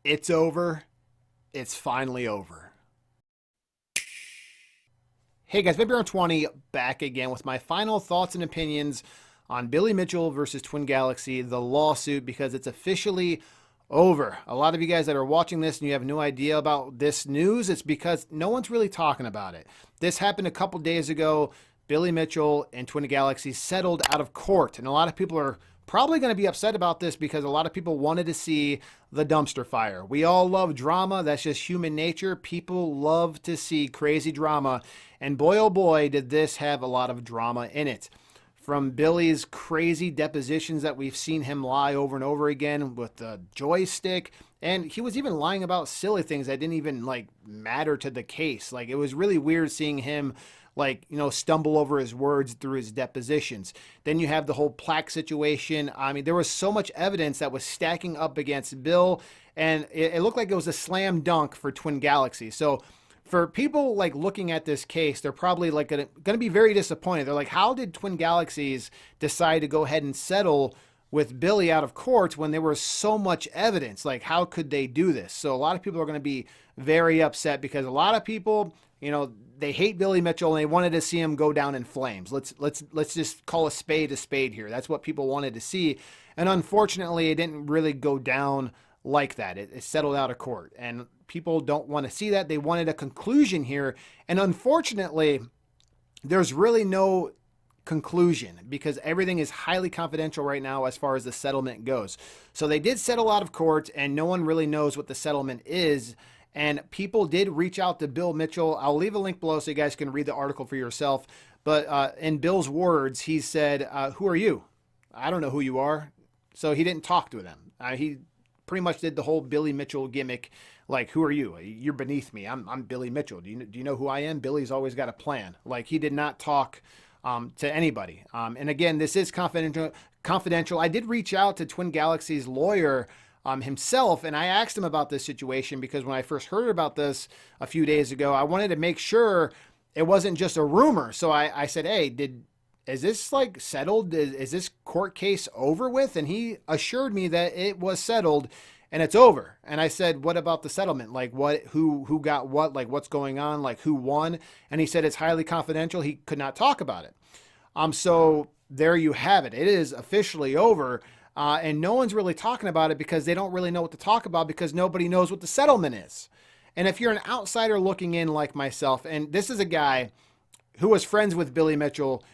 It's over. It's finally over. Hey guys, Baby 20 back again with my final thoughts and opinions on Billy Mitchell versus Twin Galaxy, the lawsuit, because it's officially over. A lot of you guys that are watching this and you have no idea about this news, it's because no one's really talking about it. This happened a couple days ago. Billy Mitchell and Twin Galaxy settled out of court, and a lot of people are probably going to be upset about this because a lot of people wanted to see the dumpster fire. We all love drama. That's just human nature. People love to see crazy drama. And boy, oh boy, did this have a lot of drama in it. From Billy's crazy depositions that we've seen him lie over and over again with the joystick. And he was even lying about silly things that didn't even matter to the case. It was really weird seeing him stumble over his words through his depositions. Then you have the whole plaque situation. I mean, there was so much evidence that was stacking up against Bill, and it looked like it was a slam dunk for Twin Galaxy. So for people looking at this case, they're probably gonna be very disappointed. They're like, how did Twin Galaxies decide to go ahead and settle with Billy out of court when there was so much evidence? How could they do this? So a lot of people are going to be very upset because a lot of people, they hate Billy Mitchell and they wanted to see him go down in flames. Let's just call a spade here. That's what people wanted to see. And unfortunately, it didn't really go down like that. It settled out of court, and people don't want to see that. They wanted a conclusion here. And unfortunately, there's really no conclusion because everything is highly confidential right now as far as the settlement goes. So they did settle out of court, and no one really knows what the settlement is. And people did reach out to Bill Mitchell. I'll leave a link below so you guys can read the article for yourself. But in Bill's words, he said, who are you? I don't know who you are. So he didn't talk to them. He pretty much did the whole Billy Mitchell gimmick. Who are you? You're beneath me. I'm Billy Mitchell. Do you know who I am? Billy's always got a plan. He did not talk to anybody. And again, this is confidential. I did reach out to Twin Galaxy's lawyer himself, and I asked him about this situation because when I first heard about this a few days ago, I wanted to make sure it wasn't just a rumor. So I said, hey, is this settled? Is this court case over with? And he assured me that it was settled and it's over. And I said, what about the settlement? Who got what? What's going on? Who won? And he said it's highly confidential. He could not talk about it. So there you have it. It is officially over. And no one's really talking about it because they don't really know what to talk about because nobody knows what the settlement is. And if you're an outsider looking in like myself, and this is a guy who was friends with Billy Mitchell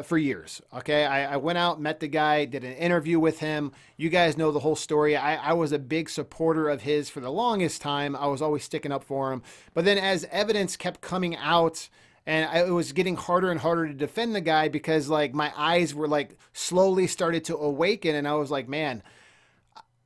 for years. Okay. I went out, met the guy, did an interview with him. You guys know the whole story. I was a big supporter of his for the longest time. I was always sticking up for him. But then as evidence kept coming out, and it was getting harder and harder to defend the guy because my eyes were slowly started to awaken. And I was like, man,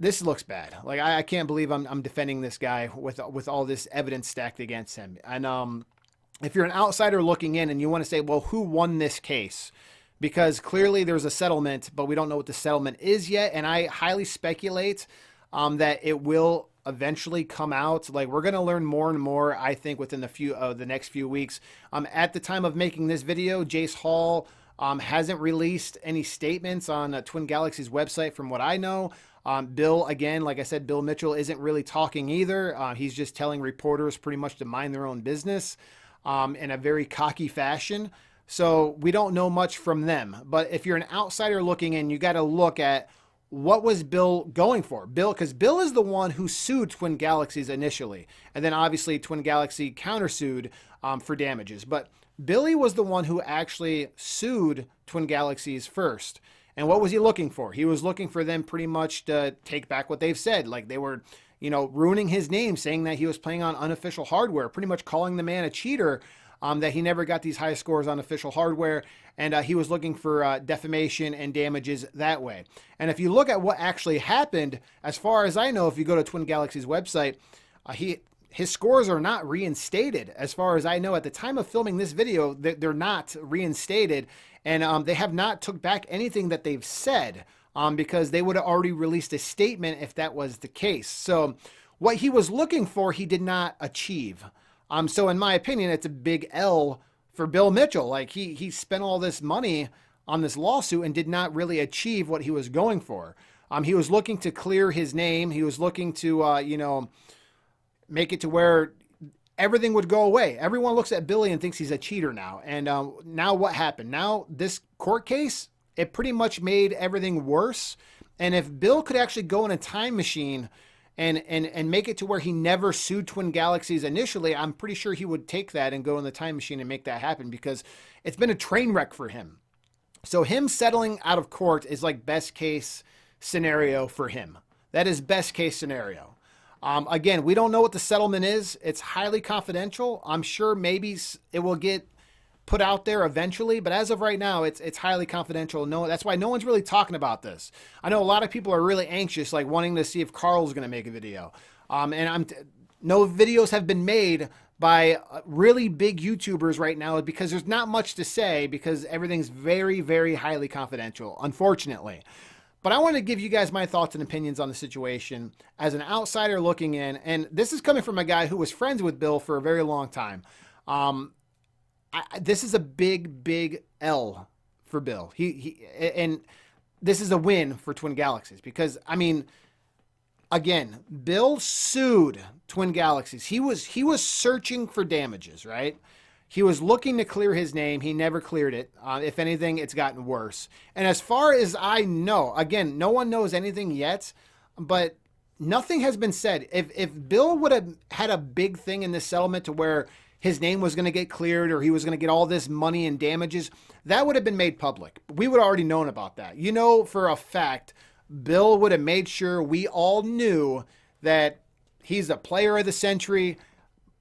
this looks bad. I can't believe I'm defending this guy with all this evidence stacked against him. And if you're an outsider looking in and you want to say, well, who won this case? Because clearly there's a settlement, but we don't know what the settlement is yet. And I highly speculate that it will eventually come out. We're going to learn more and more, I think, within the next few weeks. At the time of making this video, Jace Hall hasn't released any statements on Twin Galaxy's website from what I know. Bill, again, like I said, Bill Mitchell isn't really talking either. He's just telling reporters pretty much to mind their own business in a very cocky fashion. So we don't know much from them. But if you're an outsider looking in, you got to look at what was Bill going for? Because Bill is the one who sued Twin Galaxies initially. And then obviously Twin Galaxy countersued for damages. But Billy was the one who actually sued Twin Galaxies first. And what was he looking for? He was looking for them pretty much to take back what they've said. They were, ruining his name, saying that he was playing on unofficial hardware, pretty much calling the man a cheater, that he never got these high scores on official hardware. And he was looking for defamation and damages that way. And if you look at what actually happened, as far as I know, if you go to Twin Galaxy's website, his scores are not reinstated. As far as I know, at the time of filming this video, they're not reinstated. And they have not took back anything that they've said because they would have already released a statement if that was the case. So what he was looking for, he did not achieve. So in my opinion, it's a big L for Bill Mitchell. He spent all this money on this lawsuit and did not really achieve what he was going for. He was looking to clear his name. He was looking to, make it to where everything would go away. Everyone looks at Billy and thinks he's a cheater now. And now what happened? Now this court case, it pretty much made everything worse. And if Bill could actually go in a time machine and make it to where he never sued Twin Galaxies initially, I'm pretty sure he would take that and go in the time machine and make that happen, because it's been a train wreck for him. So him settling out of court is like best case scenario for him. That is best case scenario. Again, we don't know what the settlement is. It's highly confidential. I'm sure maybe it will get put out there eventually, but as of right now, it's highly confidential. No, that's why no one's really talking about this. I know a lot of people are really anxious, like wanting to see if Carl's going to make a video. No videos have been made by really big YouTubers right now, because there's not much to say, because everything's very, very highly confidential, unfortunately. But I want to give you guys my thoughts and opinions on the situation as an outsider looking in. And this is coming from a guy who was friends with Bill for a very long time. This is a big, big L for Bill. And this is a win for Twin Galaxies, because, I mean, again, Bill sued Twin Galaxies. He was searching for damages, right? He was looking to clear his name. He never cleared it. If anything, it's gotten worse. And as far as I know, again, no one knows anything yet, but nothing has been said. If Bill would have had a big thing in this settlement to where his name was going to get cleared, or he was going to get all this money and damages, that would have been made public. We would have already known about that. You know, for a fact, Bill would have made sure we all knew that he's a player of the century.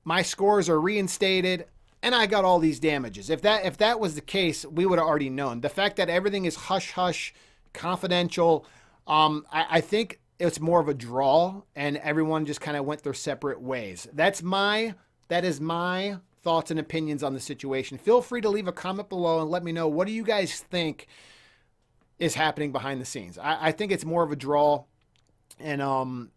My scores are reinstated, and I got all these damages. If that was the case, we would have already known. The fact that everything is hush-hush, confidential, I think it's more of a draw, and everyone just kind of went their separate ways. That is my thoughts and opinions on the situation. Feel free to leave a comment below and let me know, what do you guys think is happening behind the scenes? I think it's more of a draw, and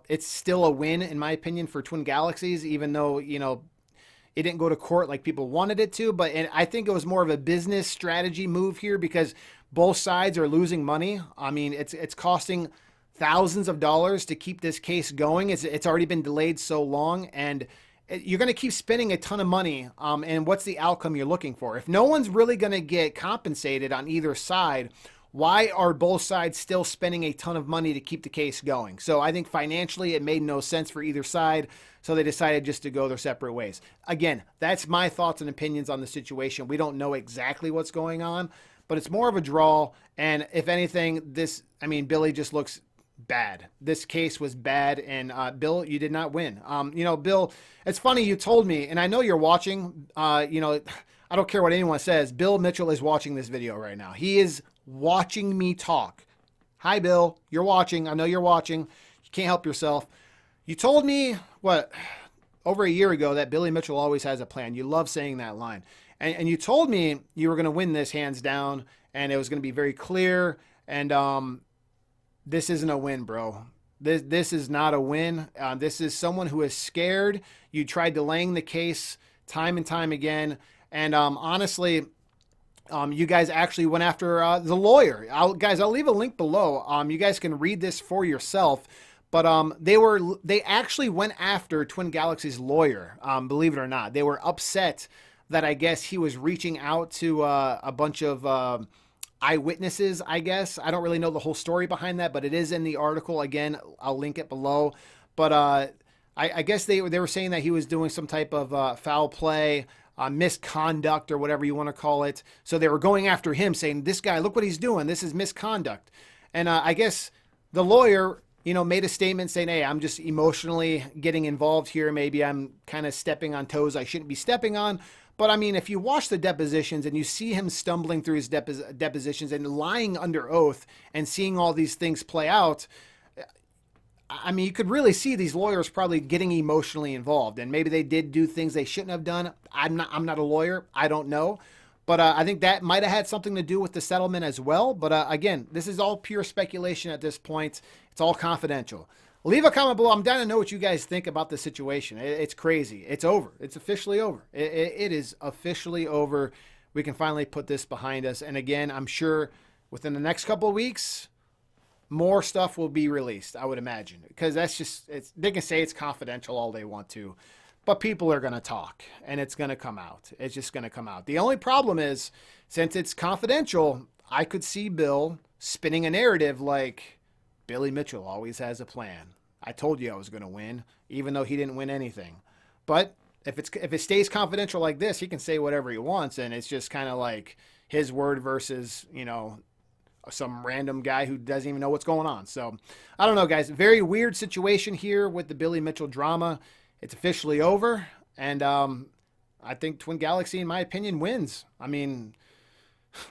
it's still a win in my opinion for Twin Galaxies, even though it didn't go to court like people wanted it to. But I think it was more of a business strategy move here, because both sides are losing money. I mean, it's costing thousands of dollars to keep this case going. It's already been delayed so long, and you're going to keep spending a ton of money. And what's the outcome you're looking for? If no one's really going to get compensated on either side, why are both sides still spending a ton of money to keep the case going? So I think financially it made no sense for either side, so they decided just to go their separate ways. Again, that's my thoughts and opinions on the situation. We don't know exactly what's going on, but it's more of a draw. And if anything, Billy just looks bad. This case was bad, and Bill, you did not win. Bill, it's funny, you told me, and I know you're watching, I don't care what anyone says, Bill Mitchell is watching this video right now. He is watching me talk. Hi, Bill. You're watching. I know you're watching. You can't help yourself. You told me, over a year ago, that Billy Mitchell always has a plan. You love saying that line. And you told me you were going to win this hands down, and it was going to be very clear. And this isn't a win, bro. This is not a win. This is someone who is scared. You tried delaying the case time and time again. And honestly, you guys actually went after the lawyer. I'll leave a link below. You guys can read this for yourself. But they actually went after Twin Galaxies' lawyer, believe it or not. They were upset that I guess he was reaching out to a bunch of eyewitnesses, I guess. I don't really know the whole story behind that, but it is in the article. Again, I'll link it below. But I guess they were saying that he was doing some type of foul play, misconduct, or whatever you want to call it. So they were going after him, saying, this guy, look what he's doing. This is misconduct. And I guess the lawyer, made a statement saying, hey, I'm just emotionally getting involved here. Maybe I'm kind of stepping on toes I shouldn't be stepping on. But I mean, if you watch the depositions and you see him stumbling through his depositions and lying under oath and seeing all these things play out, I mean, you could really see these lawyers probably getting emotionally involved, and maybe they did do things they shouldn't have done. I'm not a lawyer. I don't know. But I think that might have had something to do with the settlement as well. But again, this is all pure speculation at this point. It's all confidential. Leave a comment below. I'm down to know what you guys think about the situation. It's crazy. It's over. It's officially over. It is officially over. We can finally put this behind us. And again, I'm sure within the next couple of weeks, more stuff will be released, I would imagine, because that's just, they can say it's confidential all they want to, but people are going to talk and it's going to come out. It's just going to come out. The only problem is, since it's confidential, I could see Bill spinning a narrative like Billy Mitchell always has a plan. I told you I was going to win, even though he didn't win anything. But if it stays confidential like this, he can say whatever he wants, and it's just kind of like his word versus, some random guy who doesn't even know what's going on. So I don't know, guys. Very weird situation here with the Billy Mitchell drama. It's officially over, and I think Twin Galaxy, in my opinion, wins. I mean,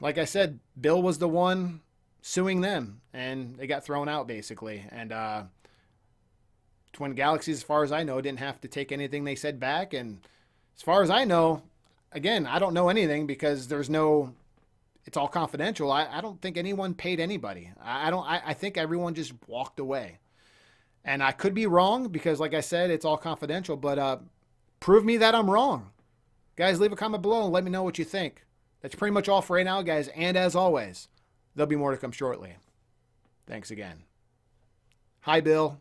like I said, Bill was the one suing them, and they got thrown out basically. And Twin Galaxies, as far as I know, didn't have to take anything they said back. And as far as I know, again, I don't know anything because it's all confidential. I don't think anyone paid anybody. I think everyone just walked away. And I could be wrong because, like I said, it's all confidential, but prove me that I'm wrong. Guys, leave a comment below and let me know what you think. That's pretty much all for right now, guys. And as always, there'll be more to come shortly. Thanks again. Hi, Bill.